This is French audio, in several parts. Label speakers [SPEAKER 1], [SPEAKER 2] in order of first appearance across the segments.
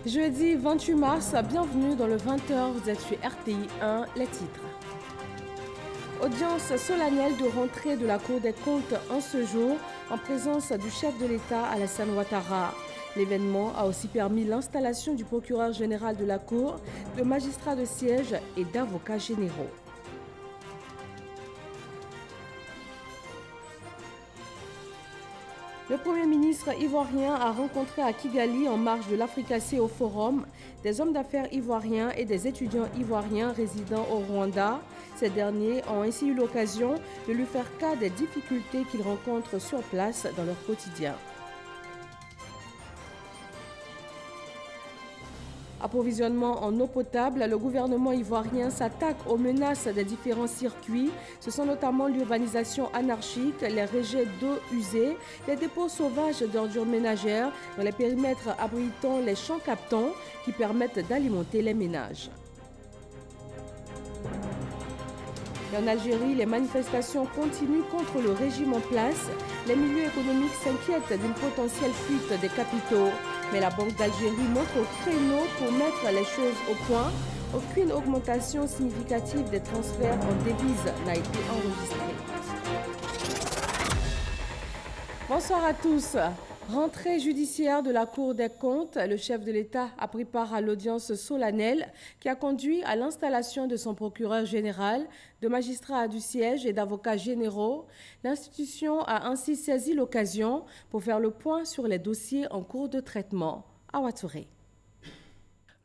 [SPEAKER 1] Jeudi 28 mars, bienvenue dans le 20h, vous êtes sur RTI 1, les titres. Audience solennelle de rentrée de la Cour des comptes en ce jour, en présence du chef de l'État Alassane Ouattara. L'événement a aussi permis l'installation du procureur général de la Cour, de magistrats de siège et d'avocats généraux. Le Premier ministre ivoirien a rencontré à Kigali, en marge de l'Africacé au Forum, des hommes d'affaires ivoiriens et des étudiants ivoiriens résidant au Rwanda. Ces derniers ont ainsi eu l'occasion de lui faire cas des difficultés qu'ils rencontrent sur place dans leur quotidien. Approvisionnement en eau potable, le gouvernement ivoirien s'attaque aux menaces des différents circuits. Ce sont notamment l'urbanisation anarchique, les rejets d'eau usée, les dépôts sauvages d'ordures ménagères dans les périmètres abritant les champs captants qui permettent d'alimenter les ménages. Et en Algérie, les manifestations continuent contre le régime en place. Les milieux économiques s'inquiètent d'une potentielle fuite des capitaux. Mais la Banque d'Algérie montre au créneau pour mettre les choses au point. Aucune augmentation significative des transferts en devises n'a été enregistrée. Bonsoir à tous. Rentrée judiciaire de la Cour des comptes, le chef de l'État a pris part à l'audience solennelle qui a conduit à l'installation de son procureur général, de magistrats du siège et d'avocats généraux. L'institution a ainsi saisi l'occasion pour faire le point sur les dossiers en cours de traitement. Awa Touré.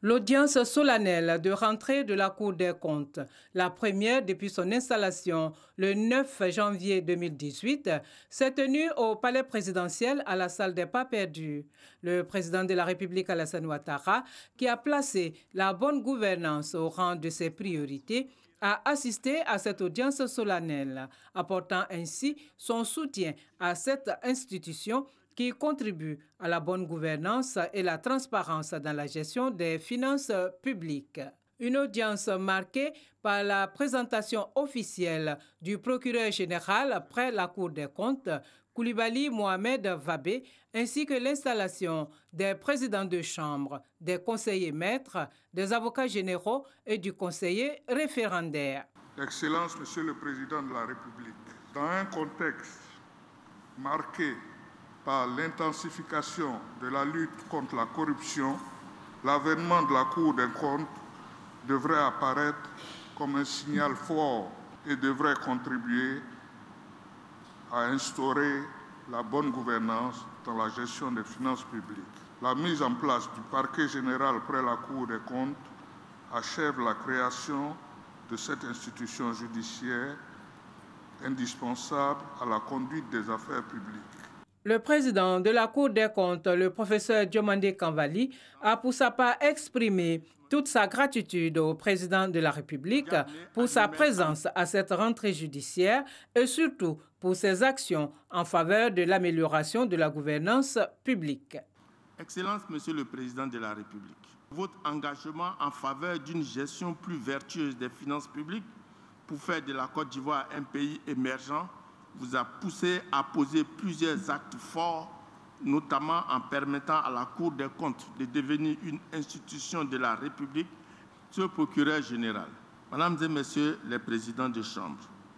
[SPEAKER 2] L'audience solennelle de rentrée de la Cour des comptes, la première depuis son installation le 9 janvier 2018, s'est tenue au palais présidentiel à la salle des pas perdus. Le président de la République, Alassane Ouattara, qui a placé la bonne gouvernance au rang de ses priorités, a assisté à cette audience solennelle, apportant ainsi son soutien à cette institution qui contribue à la bonne gouvernance et la transparence dans la gestion des finances publiques. Une audience marquée par la présentation officielle du procureur général près la Cour des comptes, Koulibaly Mohamed Vabé, ainsi que l'installation des présidents de chambre, des conseillers maîtres, des avocats généraux et du conseiller référendaire.
[SPEAKER 3] Excellence, Monsieur le Président de la République, dans un contexte marqué par l'intensification de la lutte contre la corruption, l'avènement de la Cour des comptes devrait apparaître comme un signal fort et devrait contribuer à instaurer la bonne gouvernance dans la gestion des finances publiques. La mise en place du parquet général près la Cour des comptes achève la création de cette institution judiciaire indispensable à la conduite des affaires publiques.
[SPEAKER 2] Le président de la Cour des comptes, le professeur Diomandé Kanvali, a pour sa part exprimé toute sa gratitude au président de la République pour sa présence à cette rentrée judiciaire et surtout pour ses actions en faveur de l'amélioration de la gouvernance publique.
[SPEAKER 4] Excellence, Monsieur le Président de la République, votre engagement en faveur d'une gestion plus vertueuse des finances publiques pour faire de la Côte d'Ivoire un pays émergent vous a poussé à poser plusieurs actes forts, notamment en permettant à la Cour des comptes de devenir une institution de la République. Monsieur le procureur général, Mesdames et Messieurs les présidents de chambre,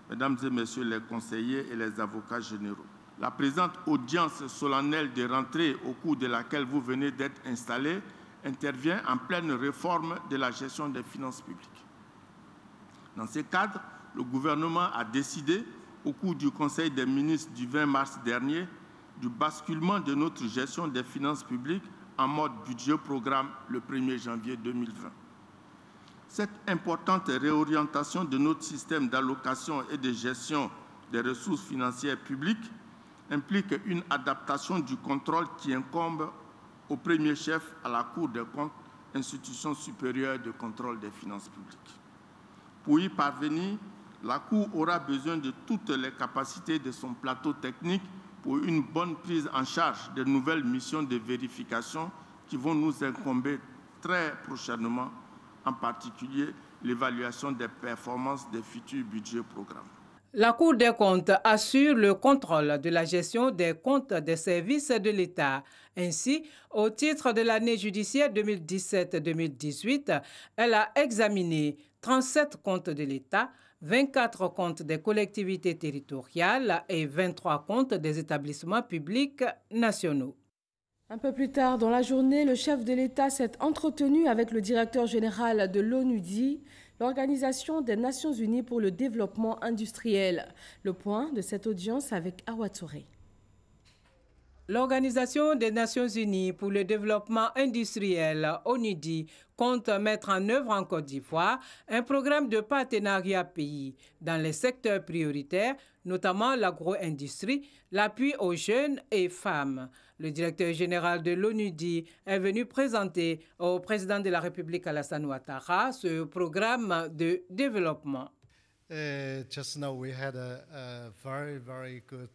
[SPEAKER 4] Mesdames et Messieurs les conseillers et les avocats généraux, la présente audience solennelle de rentrée au cours de laquelle vous venez d'être installés intervient en pleine réforme de la gestion des finances publiques. Dans ce cadre, le gouvernement a décidé au cours du Conseil des ministres du 20 mars dernier, du basculement de notre gestion des finances publiques en mode budget-programme le 1er janvier 2020. Cette importante réorientation de notre système d'allocation et de gestion des ressources financières publiques implique une adaptation du contrôle qui incombe au premier chef à la Cour des comptes, institution supérieure de contrôle des finances publiques. Pour y parvenir, la Cour aura besoin de toutes les capacités de son plateau technique pour une bonne prise en charge des nouvelles missions de vérification qui vont nous incomber très prochainement, en particulier l'évaluation des performances des futurs budgets programmes.
[SPEAKER 2] La Cour des comptes assure le contrôle de la gestion des comptes des services de l'État. Ainsi, au titre de l'année judiciaire 2017-2018, elle a examiné 37 comptes de l'État, 24 comptes des collectivités territoriales et 23 comptes des établissements publics nationaux.
[SPEAKER 1] Un peu plus tard dans la journée, le chef de l'État s'est entretenu avec le directeur général de l'ONUDI, l'Organisation des Nations Unies pour le développement industriel. Le point de cette audience avec Awa Touré.
[SPEAKER 2] L'Organisation des Nations Unies pour le développement industriel, ONUDI, compte mettre en œuvre en Côte d'Ivoire un programme de partenariat pays dans les secteurs prioritaires, notamment l'agro-industrie, l'appui aux jeunes et femmes. Le directeur général de l'ONUDI est venu présenter au président de la République Alassane Ouattara ce programme de développement.
[SPEAKER 5] Just now we had a very good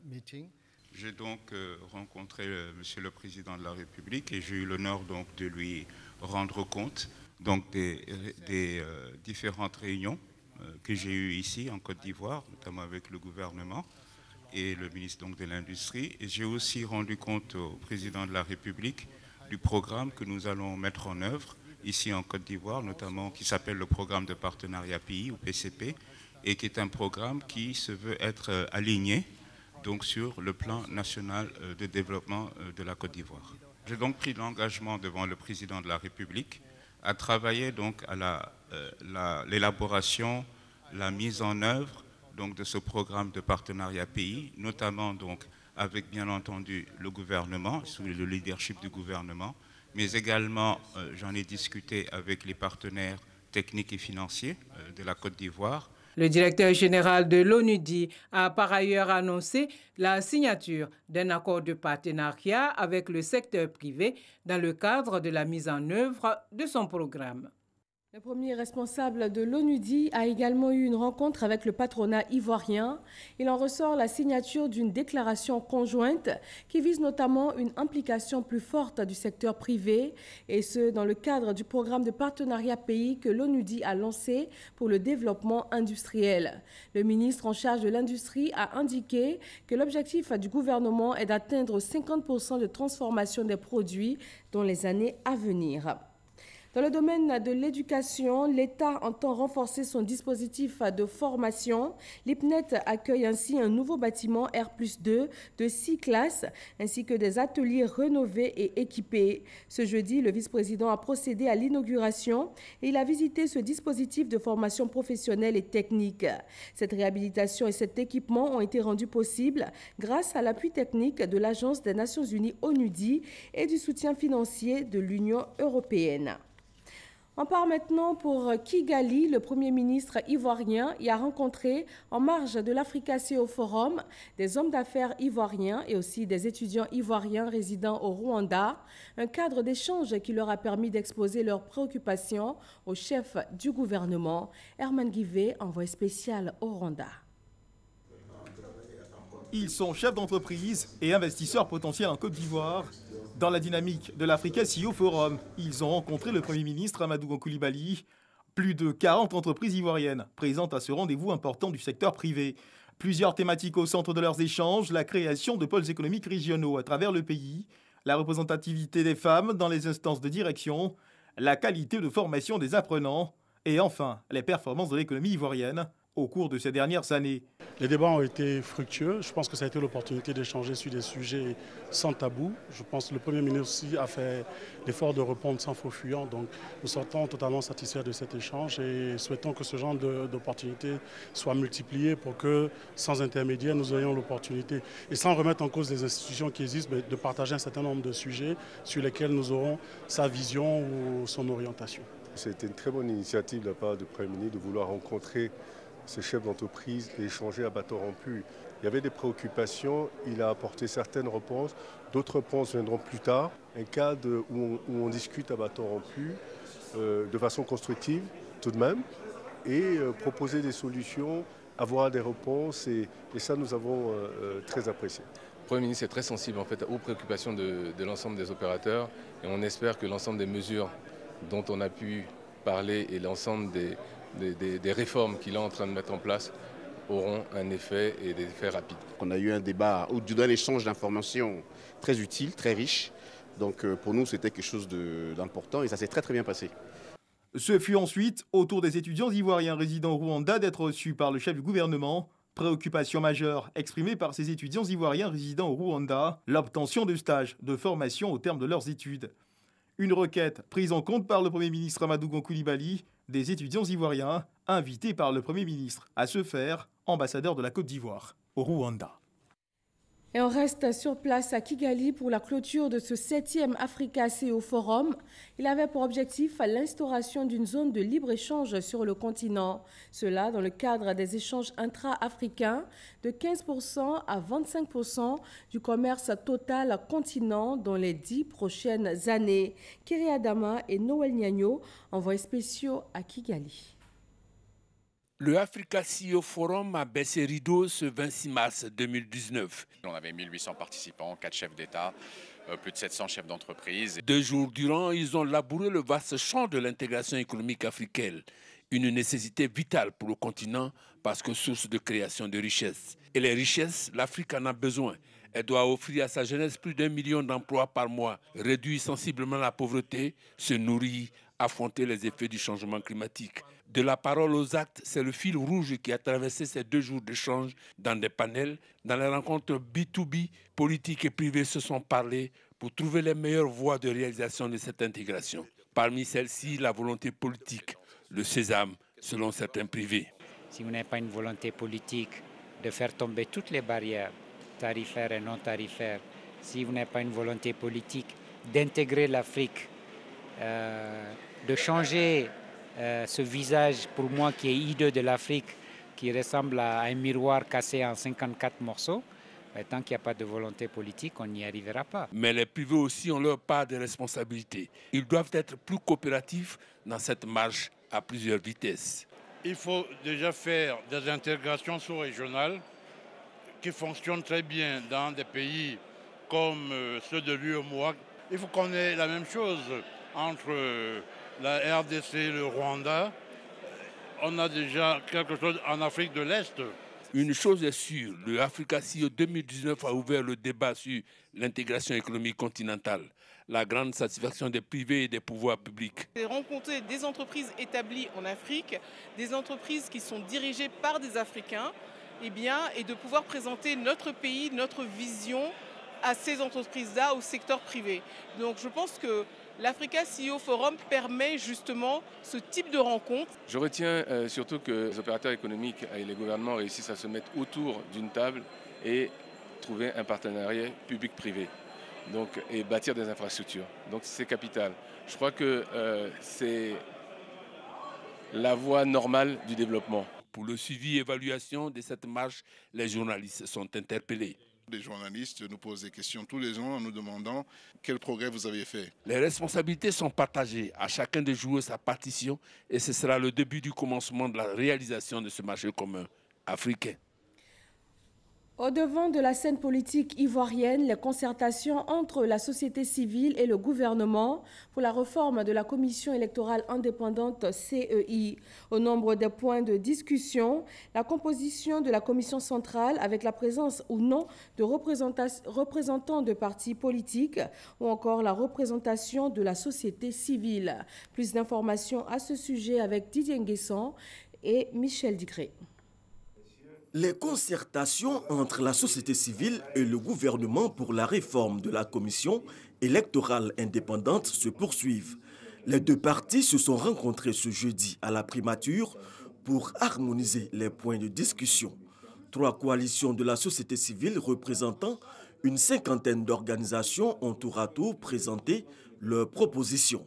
[SPEAKER 5] meeting.
[SPEAKER 6] J'ai donc rencontré Monsieur le Président de la République et j'ai eu l'honneur donc de lui rendre compte donc des différentes réunions que j'ai eues ici en Côte d'Ivoire, notamment avec le gouvernement et le ministre donc de l'Industrie. Et j'ai aussi rendu compte au Président de la République du programme que nous allons mettre en œuvre ici en Côte d'Ivoire, notamment qui s'appelle le programme de partenariat pays ou PCP et qui est un programme qui se veut être aligné donc sur le plan national de développement de la Côte d'Ivoire. J'ai donc pris l'engagement devant le président de la République à travailler donc à l'élaboration, la mise en œuvre donc de ce programme de partenariat pays, notamment donc avec bien entendu le gouvernement, sous le leadership du gouvernement, mais également j'en ai discuté avec les partenaires techniques et financiers de la Côte d'Ivoire.
[SPEAKER 2] Le directeur général de l'ONUDI a par ailleurs annoncé la signature d'un accord de partenariat avec le secteur privé dans le cadre de la mise en œuvre de son programme.
[SPEAKER 1] Le premier responsable de l'ONUDI a également eu une rencontre avec le patronat ivoirien. Il en ressort la signature d'une déclaration conjointe qui vise notamment une implication plus forte du secteur privé, et ce dans le cadre du programme de partenariat pays que l'ONUDI a lancé pour le développement industriel. Le ministre en charge de l'industrie a indiqué que l'objectif du gouvernement est d'atteindre 50% de transformation des produits dans les années à venir. Dans le domaine de l'éducation, l'État entend renforcer son dispositif de formation. L'IPNET accueille ainsi un nouveau bâtiment R+2 de 6 classes, ainsi que des ateliers rénovés et équipés. Ce jeudi, le vice-président a procédé à l'inauguration et il a visité ce dispositif de formation professionnelle et technique. Cette réhabilitation et cet équipement ont été rendus possibles grâce à l'appui technique de l'Agence des Nations Unies ONUDI et du soutien financier de l'Union européenne. On part maintenant pour Kigali. Le Premier ministre ivoirien y a rencontré, en marge de l'Africa CEO Forum, des hommes d'affaires ivoiriens et aussi des étudiants ivoiriens résidant au Rwanda. Un cadre d'échange qui leur a permis d'exposer leurs préoccupations au chef du gouvernement. Herman Guivet, envoyé spécial au Rwanda.
[SPEAKER 7] Ils sont chefs d'entreprise et investisseurs potentiels en Côte d'Ivoire. Dans la dynamique de l'Africa CEO Forum, ils ont rencontré le Premier ministre Amadou Koulibaly. Plus de 40 entreprises ivoiriennes présentes à ce rendez-vous important du secteur privé. Plusieurs thématiques au centre de leurs échanges, la création de pôles économiques régionaux à travers le pays, la représentativité des femmes dans les instances de direction, la qualité de formation des apprenants et enfin les performances de l'économie ivoirienne au cours de ces dernières années.
[SPEAKER 8] Les débats ont été fructueux. Je pense que ça a été l'opportunité d'échanger sur des sujets sans tabou. Je pense que le Premier ministre aussi a fait l'effort de répondre sans faux fuyant. Donc nous sortons totalement satisfaits de cet échange et souhaitons que ce genre d'opportunités soit multiplié pour que, sans intermédiaire, nous ayons l'opportunité, et sans remettre en cause les institutions qui existent, de partager un certain nombre de sujets sur lesquels nous aurons sa vision ou son orientation.
[SPEAKER 9] C'était une très bonne initiative de la part du Premier ministre de vouloir rencontrer ce chef d'entreprise et échanger à bateau rompu. Il y avait des préoccupations, il a apporté certaines réponses, d'autres réponses viendront plus tard. Un cadre où on discute à bateau rompu de façon constructive tout de même et proposer des solutions, avoir des réponses et ça nous avons très apprécié.
[SPEAKER 10] Le Premier ministre est très sensible en fait, aux préoccupations de l'ensemble des opérateurs et on espère que l'ensemble des mesures dont on a pu parler et l'ensemble des réformes qu'il est en train de mettre en place auront un effet et des effets rapides.
[SPEAKER 11] On a eu un débat ou d'un échange d'informations très utile, très riche. Donc pour nous, c'était quelque chose d'important et ça s'est très bien passé.
[SPEAKER 7] Ce fut ensuite au tour des étudiants ivoiriens résidant au Rwanda d'être reçus par le chef du gouvernement. Préoccupation majeure exprimée par ces étudiants ivoiriens résidant au Rwanda, l'obtention de stages de formation au terme de leurs études. Une requête prise en compte par le Premier ministre Amadou Gon Coulibaly des étudiants ivoiriens invités par le Premier ministre à se faire ambassadeur de la Côte d'Ivoire au Rwanda.
[SPEAKER 1] Et on reste sur place à Kigali pour la clôture de ce 7e Africa CEO Forum. Il avait pour objectif l'instauration d'une zone de libre-échange sur le continent. Cela dans le cadre des échanges intra-africains de 15% à 25% du commerce total continent dans les 10 prochaines années. Kiri Adama et Noël Niagno, envoyés spéciaux à Kigali.
[SPEAKER 12] Le Africa CEO Forum a baissé rideau ce 26 mars 2019.
[SPEAKER 13] On avait 1800 participants, 4 chefs d'État, plus de 700 chefs d'entreprise.
[SPEAKER 12] 2 jours durant, ils ont labouré le vaste champ de l'intégration économique africaine, une nécessité vitale pour le continent parce que source de création de richesses. Et les richesses, l'Afrique en a besoin. Elle doit offrir à sa jeunesse plus d'1 million d'emplois par mois, réduire sensiblement la pauvreté, se nourrir, affronter les effets du changement climatique. De la parole aux actes, c'est le fil rouge qui a traversé ces 2 jours d'échange dans des panels. Dans les rencontres B2B, politiques et privés se sont parlé pour trouver les meilleures voies de réalisation de cette intégration. Parmi celles-ci, la volonté politique, le sésame, selon certains privés.
[SPEAKER 14] Si vous n'avez pas une volonté politique de faire tomber toutes les barrières tarifaires et non tarifaires, si vous n'avez pas une volonté politique d'intégrer l'Afrique, de changer ce visage pour moi qui est hideux de l'Afrique, qui ressemble à un miroir cassé en 54 morceaux, tant qu'il n'y a pas de volonté politique, on n'y arrivera pas.
[SPEAKER 12] Mais les privés aussi ont leur part de responsabilité. Ils doivent être plus coopératifs dans cette marche à plusieurs vitesses.
[SPEAKER 15] Il faut déjà faire des intégrations sous-régionales qui fonctionnent très bien dans des pays comme ceux de l'UEMOA. Il faut qu'on ait la même chose entre la RDC et le Rwanda. On a déjà quelque chose en Afrique de l'Est.
[SPEAKER 12] Une chose est sûre, le Africa CEO 2019 a ouvert le débat sur l'intégration économique continentale, la grande satisfaction des privés et des pouvoirs publics.
[SPEAKER 16] Rencontrer des entreprises établies en Afrique, des entreprises qui sont dirigées par des Africains, et de pouvoir présenter notre pays, notre vision à ces entreprises-là, au secteur privé. Donc je pense que l'Africa CEO Forum permet justement ce type de rencontre.
[SPEAKER 10] Je retiens surtout que les opérateurs économiques et les gouvernements réussissent à se mettre autour d'une table et trouver un partenariat public-privé et bâtir des infrastructures. Donc c'est capital. Je crois que c'est la voie normale du développement.
[SPEAKER 12] Pour le suivi et évaluation de cette marche, les journalistes sont interpellés.
[SPEAKER 17] Les journalistes nous posent des questions tous les jours en nous demandant quel progrès vous avez fait.
[SPEAKER 12] Les responsabilités sont partagées, à chacun de jouer sa partition et ce sera le début du commencement de la réalisation de ce marché commun africain.
[SPEAKER 1] Au devant de la scène politique ivoirienne, les concertations entre la société civile et le gouvernement pour la réforme de la commission électorale indépendante CEI. Au nombre des points de discussion, la composition de la commission centrale avec la présence ou non de représentants de partis politiques ou encore la représentation de la société civile. Plus d'informations à ce sujet avec Didier Nguesson et Michel Digré.
[SPEAKER 18] Les concertations entre la société civile et le gouvernement pour la réforme de la commission électorale indépendante se poursuivent. Les 2 partis se sont rencontrés ce jeudi à la primature pour harmoniser les points de discussion. 3 coalitions de la société civile représentant une 50aine d'organisations ont tour à tour présenté leurs propositions.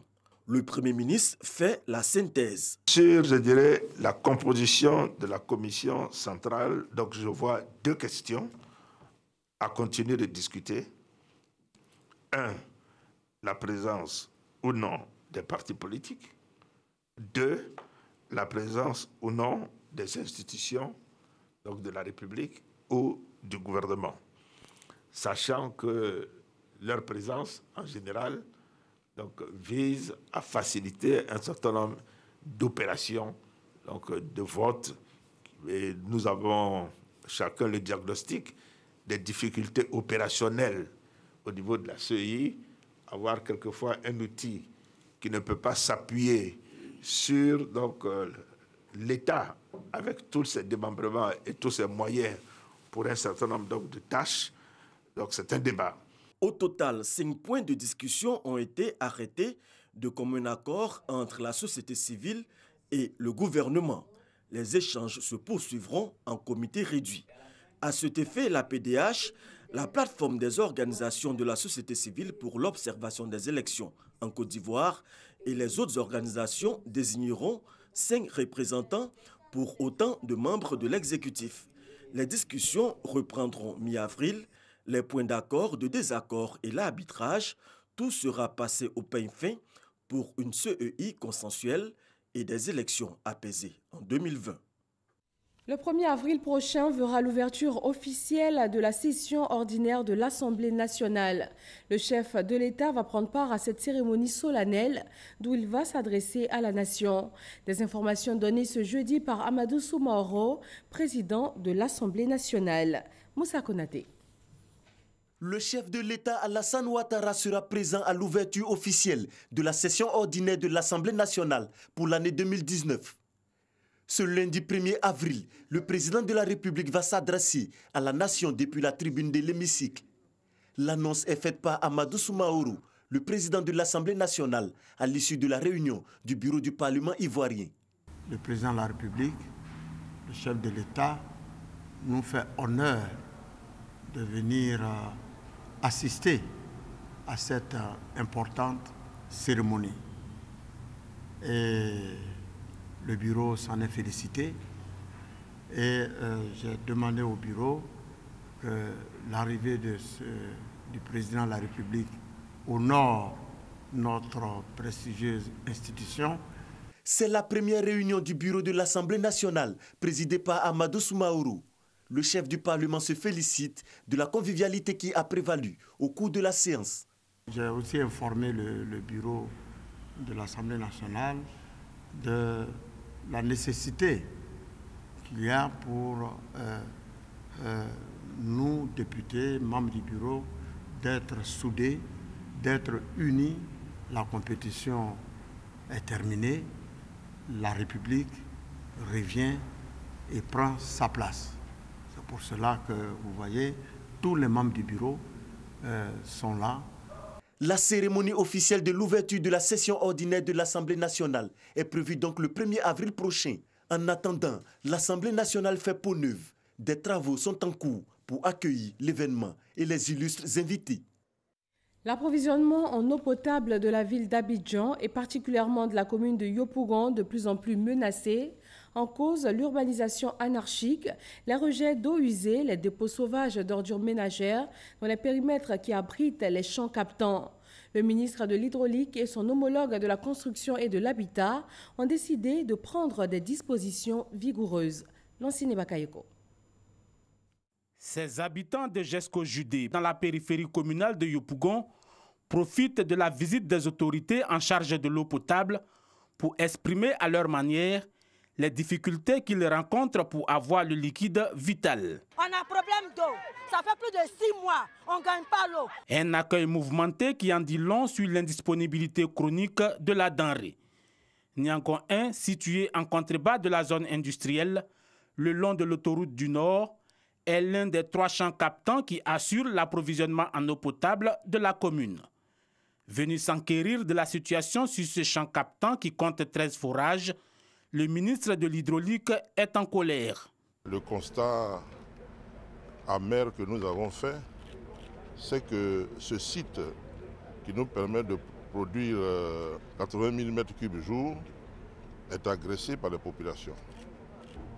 [SPEAKER 18] Le Premier ministre fait la synthèse.
[SPEAKER 19] Sur, je dirais, la composition de la commission centrale, donc je vois 2 questions à continuer de discuter. 1, la présence ou non des partis politiques. 2, la présence ou non des institutions, donc de la République ou du gouvernement. Sachant que leur présence, en général, vise à faciliter un certain nombre d'opérations, de vote Et nous avons chacun le diagnostic des difficultés opérationnelles au niveau de la CEI, avoir quelquefois un outil qui ne peut pas s'appuyer sur l'État avec tous ses démembrements et tous ses moyens pour un certain nombre de tâches. Donc c'est un débat.
[SPEAKER 18] Au total, 5 points de discussion ont été arrêtés de commun accord entre la société civile et le gouvernement. Les échanges se poursuivront en comité réduit. À cet effet, la PDH, la plateforme des organisations de la société civile pour l'observation des élections en Côte d'Ivoire, et les autres organisations désigneront 5 représentants pour autant de membres de l'exécutif. Les discussions reprendront mi-avril. Les points d'accord, de désaccord et l'arbitrage, tout sera passé au peigne fin pour une CEI consensuelle et des élections apaisées en 2020.
[SPEAKER 1] Le 1er avril prochain verra l'ouverture officielle de la session ordinaire de l'Assemblée nationale. Le chef de l'État va prendre part à cette cérémonie solennelle d'où il va s'adresser à la nation. Des informations données ce jeudi par Amadou Soumaoro, président de l'Assemblée nationale. Moussa Konaté.
[SPEAKER 20] Le chef de l'État Alassane Ouattara sera présent à l'ouverture officielle de la session ordinaire de l'Assemblée nationale pour l'année 2019. Ce lundi 1er avril, le président de la République va s'adresser à la nation depuis la tribune de l'hémicycle. L'annonce est faite par Amadou Soumaoro, le président de l'Assemblée nationale, à l'issue de la réunion du bureau du Parlement ivoirien.
[SPEAKER 21] Le président de la République, le chef de l'État, nous fait honneur de venir assister à cette importante cérémonie. Et le bureau s'en est félicité et j'ai demandé au bureau que l'arrivée du président de la République honore notre prestigieuse institution.
[SPEAKER 20] C'est la première réunion du bureau de l'Assemblée nationale présidée par Amadou Soumaoro. Le chef du Parlement se félicite de la convivialité qui a prévalu au cours de la séance.
[SPEAKER 21] J'ai aussi informé le bureau de l'Assemblée nationale de la nécessité qu'il y a pour nous, députés, membres du bureau, d'être soudés, d'être unis. La compétition est terminée, la République revient et prend sa place. C'est pour cela que vous voyez, tous les membres du bureau sont là.
[SPEAKER 20] La cérémonie officielle de l'ouverture de la session ordinaire de l'Assemblée nationale est prévue donc le 1er avril prochain. En attendant, l'Assemblée nationale fait peau neuve. Des travaux sont en cours pour accueillir l'événement et les illustres invités.
[SPEAKER 1] L'approvisionnement en eau potable de la ville d'Abidjan et particulièrement de la commune de Yopougon de plus en plus menacée. En cause, l'urbanisation anarchique, les rejets d'eau usée, les dépôts sauvages d'ordures ménagères dans les périmètres qui abritent les champs captants. Le ministre de l'Hydraulique et son homologue de la construction et de l'habitat ont décidé de prendre des dispositions vigoureuses. Lancine Bakayoko.
[SPEAKER 22] Ces habitants de Jesco-Judée, dans la périphérie communale de Yopougon, profitent de la visite des autorités en charge de l'eau potable pour exprimer à leur manière les difficultés qu'ils rencontrent pour avoir le liquide vital.
[SPEAKER 23] On a un problème d'eau. Ça fait plus de 6 mois. On ne gagne pas l'eau.
[SPEAKER 22] Un accueil mouvementé qui en dit long sur l'indisponibilité chronique de la denrée. Niangon 1, situé en contrebas de la zone industrielle, le long de l'autoroute du Nord, est l'un des 3 champs captants qui assurent l'approvisionnement en eau potable de la commune. Venu s'enquérir de la situation sur ce champ captant qui compte 13 forages, le ministre de l'Hydraulique est en colère.
[SPEAKER 17] Le constat amer que nous avons fait, c'est que ce site qui nous permet de produire 80 000 m3 jour est agressé par les populations.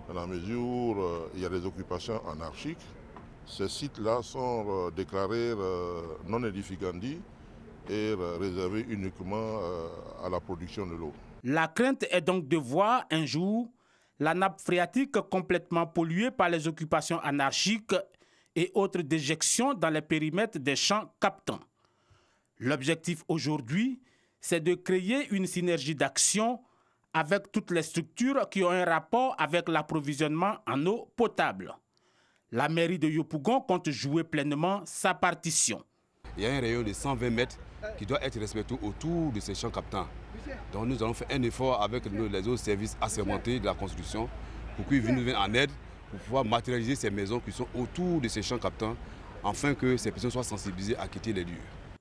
[SPEAKER 17] Dans la mesure où il y a des occupations anarchiques, ces sites-là sont déclarés non édificandi et réservés uniquement à la production de l'eau.
[SPEAKER 22] La crainte est donc de voir un jour la nappe phréatique complètement polluée par les occupations anarchiques et autres déjections dans les périmètres des champs captants. L'objectif aujourd'hui, c'est de créer une synergie d'action avec toutes les structures qui ont un rapport avec l'approvisionnement en eau potable. La mairie de Yopougon compte jouer pleinement sa partition.
[SPEAKER 3] Il y a un rayon de 120 mètres qui doit être respecté autour de ces champs captants. Donc nous allons faire un effort avec les autres services assermentés de la construction pour qu'ils nous viennent en aide pour pouvoir matérialiser ces maisons qui sont autour de ces champs captants afin que ces personnes soient sensibilisées à quitter les lieux.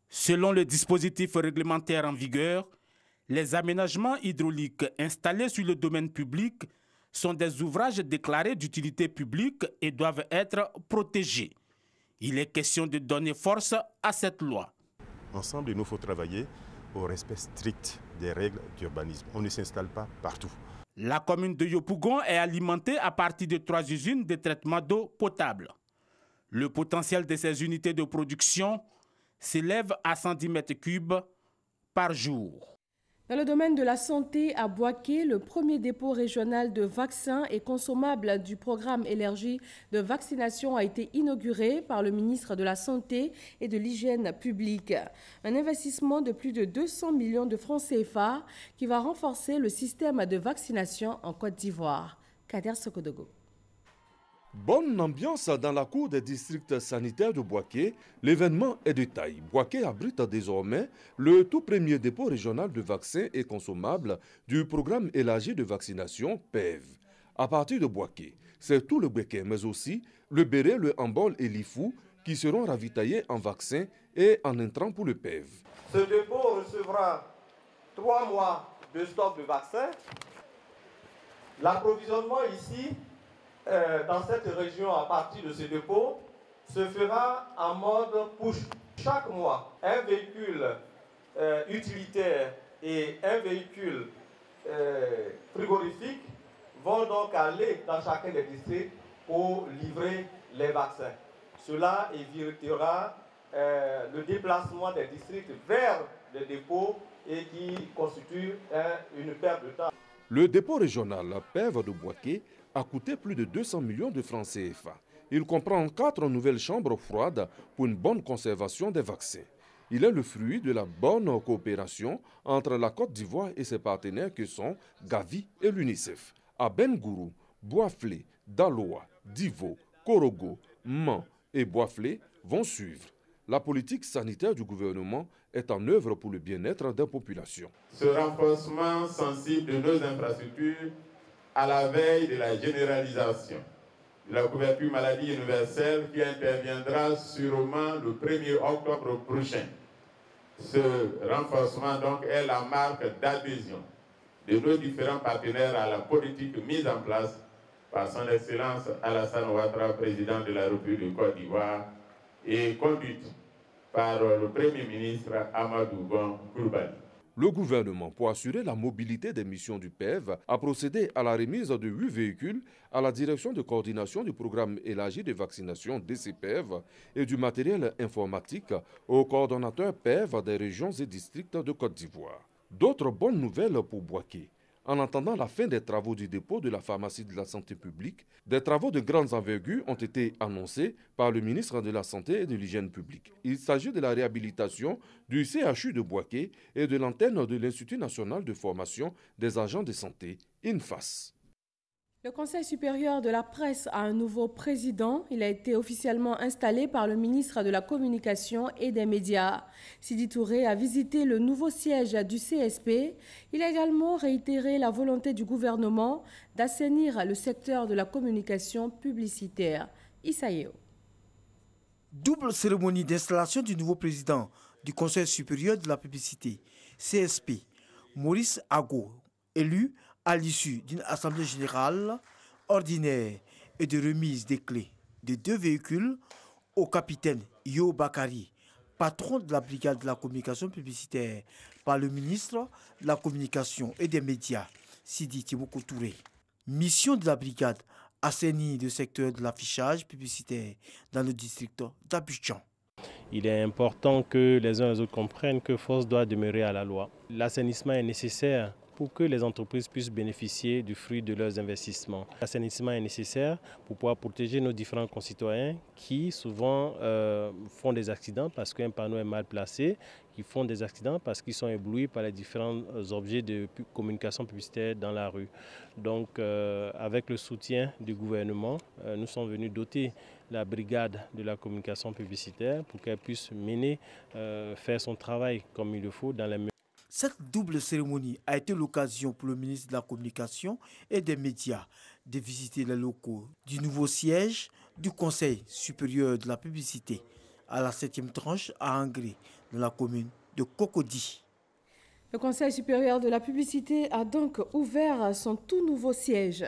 [SPEAKER 22] Selon le dispositif réglementaire en vigueur, les aménagements hydrauliques installés sur le domaine public sont des ouvrages déclarés d'utilité publique et doivent être protégés. Il est question de donner force à cette loi.
[SPEAKER 4] Ensemble, il nous faut travailler au respect strict des règles d'urbanisme. On ne s'installe pas partout.
[SPEAKER 22] La commune de Yopougon est alimentée à partir de 3 usines de traitement d'eau potable. Le potentiel de ces unités de production s'élève à 110 mètres cubes par jour.
[SPEAKER 1] Dans le domaine de la santé, à Boaké, le premier dépôt régional de vaccins et consommables du programme élargi de vaccination a été inauguré par le ministre de la Santé et de l'Hygiène publique. Un investissement de plus de 200 millions de francs CFA qui va renforcer le système de vaccination en Côte d'Ivoire. Kader Sokodogo.
[SPEAKER 5] Bonne ambiance dans la cour des districts sanitaires de Boaké. L'événement est de taille. Boaké abrite désormais le tout premier dépôt régional de vaccins et consommables du programme élargi de vaccination PEV. À partir de Boaké, c'est tout le Béké, mais aussi le Béré, le Hambol et l'Ifou qui seront ravitaillés en vaccins et en intrants pour le PEV.
[SPEAKER 24] Ce dépôt recevra 3 mois de stock de vaccins. L'approvisionnement ici, dans cette région, à partir de ce dépôt, se fera en mode push. Chaque mois, un véhicule utilitaire et un véhicule frigorifique vont donc aller dans chacun des districts pour livrer les vaccins. Cela évitera le déplacement des districts vers les dépôts et qui constitue une perte de temps.
[SPEAKER 5] Le dépôt régional PEV de Boaké a coûté plus de 200 millions de francs CFA. Il comprend 4 nouvelles chambres froides pour une bonne conservation des vaccins. Il est le fruit de la bonne coopération entre la Côte d'Ivoire et ses partenaires que sont Gavi et l'UNICEF. À Bengourou, Boaflé, Daloa, Divo, Korogo, Man et Boaflé vont suivre. La politique sanitaire du gouvernement est en œuvre pour le bien-être des populations.
[SPEAKER 25] Ce renforcement sensible de nos infrastructures à la veille de la généralisation de la couverture maladie universelle qui interviendra sûrement le 1er octobre prochain. Ce renforcement donc est la marque d'adhésion de nos différents partenaires à la politique mise en place par son Excellence Alassane Ouattara, président de la République de Côte d'Ivoire, et conduite par le Premier ministre Amadou Gon Coulibaly.
[SPEAKER 5] Le gouvernement, pour assurer la mobilité des missions du PEV, a procédé à la remise de 8 véhicules à la direction de coordination du programme élargi de vaccination DCPEV et du matériel informatique au coordonnateur PEV des régions et districts de Côte d'Ivoire. D'autres bonnes nouvelles pour Boaké. En attendant la fin des travaux du dépôt de la pharmacie de la santé publique, des travaux de grandes envergures ont été annoncés par le ministre de la Santé et de l'Hygiène publique. Il s'agit de la réhabilitation du CHU de Boaké et de l'antenne de l'Institut national de formation des agents de santé, INFAS.
[SPEAKER 1] Le Conseil supérieur de la presse a un nouveau président. Il a été officiellement installé par le ministre de la Communication et des Médias. Sidi Touré a visité le nouveau siège du CSP. Il a également réitéré la volonté du gouvernement d'assainir le secteur de la communication publicitaire. Issaïo.
[SPEAKER 26] Double cérémonie d'installation du nouveau président du Conseil supérieur de la publicité, CSP, Maurice Ago, élu à l'issue d'une assemblée générale ordinaire et de remise des clés de 2 véhicules au capitaine Yo Bakari, patron de la brigade de la communication publicitaire, par le ministre de la Communication et des Médias, Sidi Timoko Touré. Mission de la brigade, assainir le secteur de l'affichage publicitaire dans le district d'Abidjan.
[SPEAKER 27] Il est important que les uns et les autres comprennent que force doit demeurer à la loi. L'assainissement est nécessaire pour que les entreprises puissent bénéficier du fruit de leurs investissements. L'assainissement est nécessaire pour pouvoir protéger nos différents concitoyens qui souvent font des accidents parce qu'un panneau est mal placé, qui font des accidents parce qu'ils sont éblouis par les différents objets de communication publicitaire dans la rue. Donc avec le soutien du gouvernement, nous sommes venus doter la brigade de la communication publicitaire pour qu'elle puisse mener, faire son travail comme il le faut dans les mesures.
[SPEAKER 26] Cette double cérémonie a été l'occasion pour le ministre de la Communication et des Médias de visiter les locaux du nouveau siège du Conseil supérieur de la publicité à la 7e tranche à Angré, dans la commune de Cocody.
[SPEAKER 1] Le Conseil supérieur de la publicité a donc ouvert son tout nouveau siège.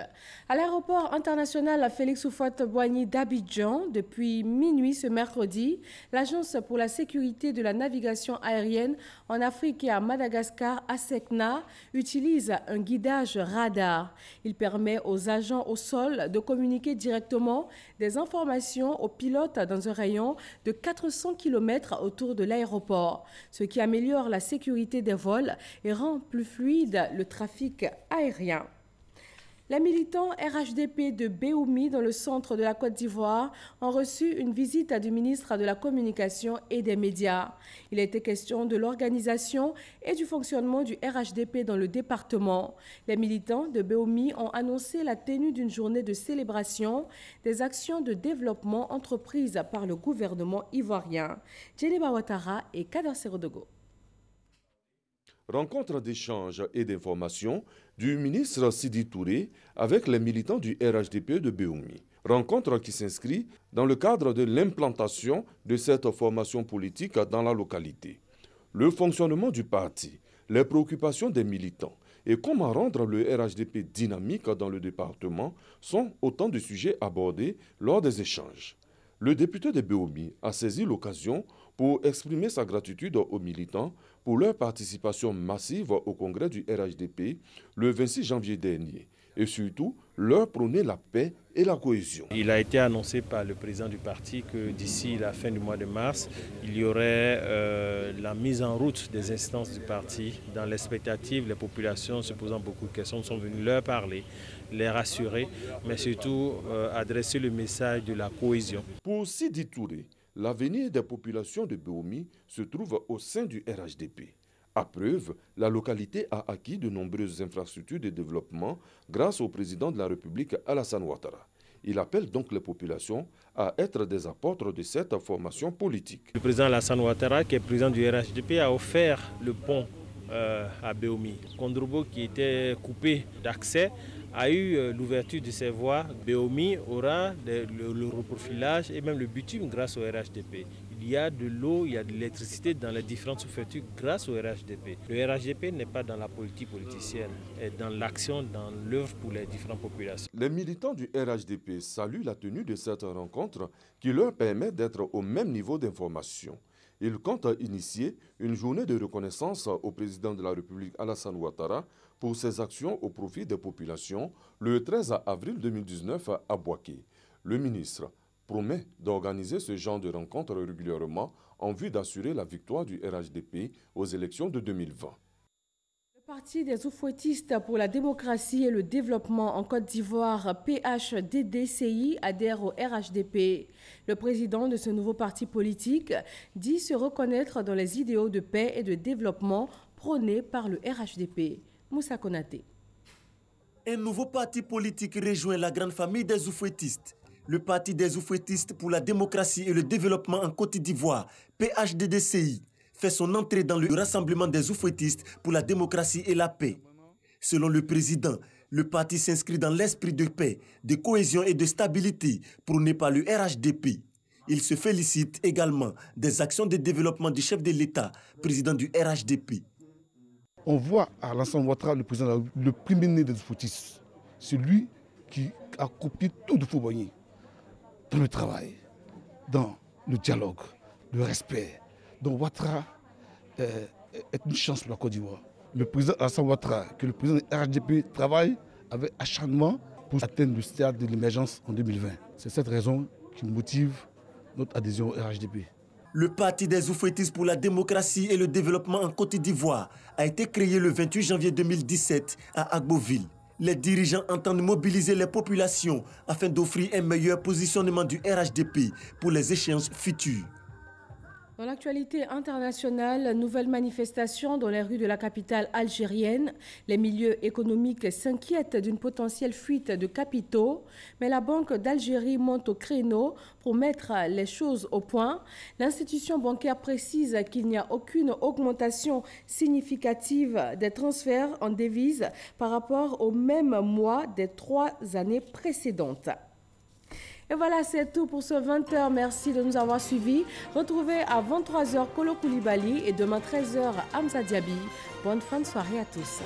[SPEAKER 1] À l'aéroport international Félix Houphouët-Boigny d'Abidjan, depuis minuit ce mercredi, l'Agence pour la sécurité de la navigation aérienne en Afrique et à Madagascar, ASECNA, utilise un guidage radar. Il permet aux agents au sol de communiquer directement des informations aux pilotes dans un rayon de 400 km autour de l'aéroport, ce qui améliore la sécurité des vols et rend plus fluide le trafic aérien. Les militants RHDP de Béoumi, dans le centre de la Côte d'Ivoire, ont reçu une visite du ministre de la Communication et des Médias. Il a été question de l'organisation et du fonctionnement du RHDP dans le département. Les militants de Béoumi ont annoncé la tenue d'une journée de célébration des actions de développement entreprises par le gouvernement ivoirien. Djeneba Ouattara et Kader Serodogo.
[SPEAKER 5] Rencontre d'échange et d'information du ministre Sidi Touré avec les militants du RHDP de Béoumi. Rencontre qui s'inscrit dans le cadre de l'implantation de cette formation politique dans la localité. Le fonctionnement du parti, les préoccupations des militants et comment rendre le RHDP dynamique dans le département sont autant de sujets abordés lors des échanges. Le député de Béoumi a saisi l'occasion pour exprimer sa gratitude aux militants pour leur participation massive au congrès du RHDP le 26 janvier dernier et surtout leur prôner la paix et la cohésion.
[SPEAKER 27] Il a été annoncé par le président du parti que d'ici la fin du mois de mars, il y aurait la mise en route des instances du parti. Dans l'expectative, les populations se posant beaucoup de questions sont venues leur parler, les rassurer, mais surtout adresser le message de la cohésion.
[SPEAKER 5] Pour Sidi Touré, l'avenir des populations de Béoumi se trouve au sein du RHDP. À preuve, la localité a acquis de nombreuses infrastructures de développement grâce au président de la République Alassane Ouattara. Il appelle donc les populations à être des apôtres de cette formation politique.
[SPEAKER 27] Le président Alassane Ouattara, qui est président du RHDP, a offert le pont à Béoumi. Kondrobo, qui était coupé d'accès, a eu l'ouverture de ses voies. Béoumi aura le reprofilage et même le bitume grâce au RHDP. Il y a de l'eau, il y a de l'électricité dans les différentes ouvertures grâce au RHDP. Le RHDP n'est pas dans la politique politicienne, est dans l'action, dans l'œuvre pour les différentes populations.
[SPEAKER 5] Les militants du RHDP saluent la tenue de cette rencontre qui leur permet d'être au même niveau d'information. Ils comptent initier une journée de reconnaissance au président de la République Alassane Ouattara pour ses actions au profit des populations le 13 avril 2019 à Bouaké. Le ministre promet d'organiser ce genre de rencontres régulièrement en vue d'assurer la victoire du RHDP aux élections de 2020.
[SPEAKER 1] Le Parti des Oufouettistes pour la démocratie et le développement en Côte d'Ivoire, PHDDCI, adhère au RHDP. Le président de ce nouveau parti politique dit se reconnaître dans les idéaux de paix et de développement prônés par le RHDP. Moussa Konaté.
[SPEAKER 20] Un nouveau parti politique rejoint la grande famille des Oufouettistes. Le Parti des Oufouettistes pour la démocratie et le développement en Côte d'Ivoire, PHDDCI, fait son entrée dans le rassemblement des Oufouettistes pour la démocratie et la paix. Selon le président, le parti s'inscrit dans l'esprit de paix, de cohésion et de stabilité prôné par le RHDP. Il se félicite également des actions de développement du chef de l'État, président du RHDP.
[SPEAKER 2] On voit à Alassane Ouattara, le président, le premier né des Oufouettistes. C'est lui qui a copié tout de Houphouët-Boigny dans le travail, dans le dialogue, le respect. Donc Ouattara est une chance pour la Côte d'Ivoire. Le président Alassane Ouattara, que le président du RHDP travaille avec acharnement pour atteindre le stade de l'émergence en 2020. C'est cette raison qui motive notre adhésion au RHDP.
[SPEAKER 20] Le Parti des Oufouettistes pour la démocratie et le développement en Côte d'Ivoire a été créé le 28 janvier 2017 à Agboville. Les dirigeants entendent mobiliser les populations afin d'offrir un meilleur positionnement du RHDP pour les échéances futures.
[SPEAKER 1] Dans l'actualité internationale, nouvelle manifestation dans les rues de la capitale algérienne. Les milieux économiques s'inquiètent d'une potentielle fuite de capitaux, mais la Banque d'Algérie monte au créneau pour mettre les choses au point. L'institution bancaire précise qu'il n'y a aucune augmentation significative des transferts en devises par rapport au même mois des 3 années précédentes. Et voilà, c'est tout pour ce 20h. Merci de nous avoir suivis. Retrouvez à 23h Kolo Koulibaly et demain 13h Hamza Diaby. Bonne fin de soirée à tous.